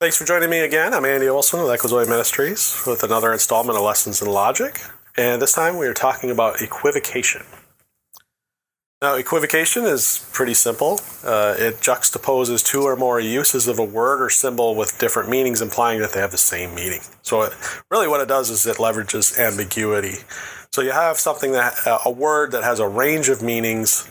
Thanks for joining me again. I'm Andy Olson with Equivocation Ministries with another installment of Lessons in Logic. And this time we are talking about equivocation. Now, equivocation is pretty simple. It juxtaposes two or more uses of a word or symbol with different meanings, implying that they have the same meaning. So really what it does is it leverages ambiguity. So you have something a word that has a range of meanings.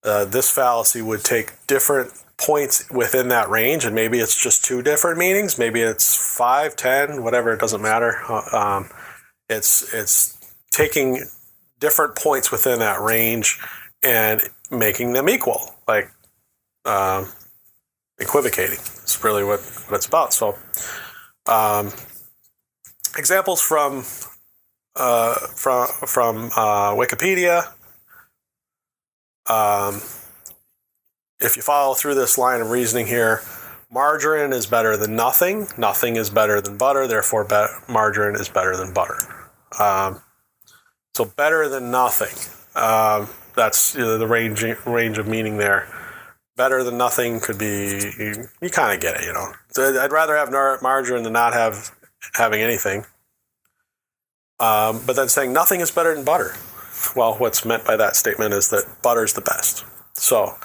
This fallacy would take different points within that range, and maybe it's just two different meanings, maybe it's 5, 10, whatever, it doesn't matter. It's taking different points within that range and making them equal, like equivocating. It's really what it's about. So examples from Wikipedia. If you follow through this line of reasoning here, margarine is better than nothing. Nothing is better than butter. Therefore, margarine is better than butter. So better than nothing. That's the range of meaning there. Better than nothing could be, you kind of get it, So I'd rather have margarine than not having anything. But then saying nothing is better than butter. Well, what's meant by that statement is that butter is the best. So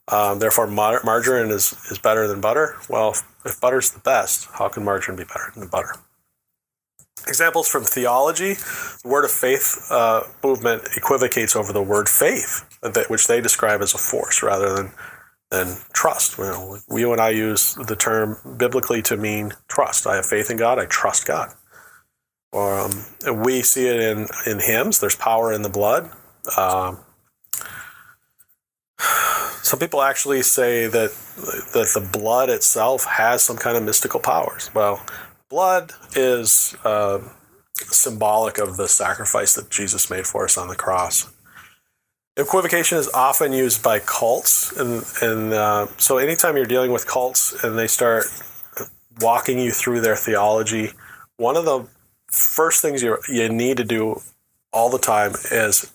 therefore, margarine is better than butter. Well, if butter's the best, how can margarine be better than butter? Examples from theology. The word of faith movement equivocates over the word faith, which they describe as a force rather than trust. You and I use the term biblically to mean trust. I have faith in God. I trust God. We see it in hymns. There's power in the blood. Some people actually say that the blood itself has some kind of mystical powers. Well, blood is symbolic of the sacrifice that Jesus made for us on the cross. Equivocation is often used by cults, and so anytime you're dealing with cults and they start walking you through their theology, one of the first things you need to do all the time is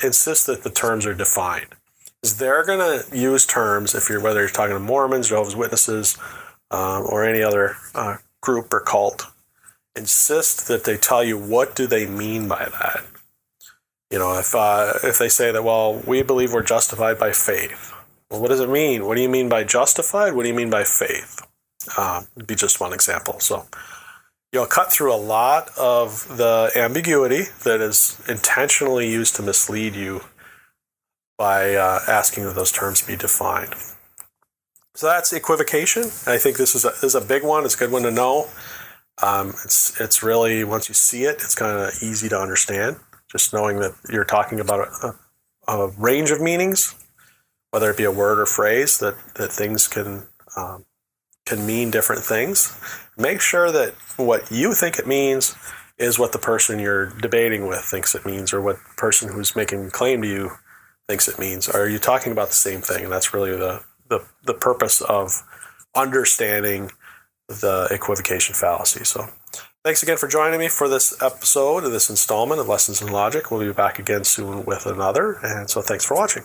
insist that the terms are defined. Is they're going to use terms, whether you're talking to Mormons, Jehovah's Witnesses, or any other group or cult, insist that they tell you what do they mean by that. If they say that, well, we believe we're justified by faith. Well, what does it mean? What do you mean by justified? What do you mean by faith? Would be just one example. So you'll cut through a lot of the ambiguity that is intentionally used to mislead you by asking that those terms be defined. So that's equivocation. I think this is a big one. It's a good one to know. It's really, once you see it, it's kind of easy to understand. Just knowing that you're talking about a range of meanings, whether it be a word or phrase, that things can mean different things. Make sure that what you think it means is what the person you're debating with thinks it means, or what the person who's making a claim to you thinks it means. Are you talking about the same thing? And that's really the purpose of understanding the equivocation fallacy. So thanks again for joining me for this episode of this installment of Lessons in Logic. We'll be back again soon with another. And so thanks for watching.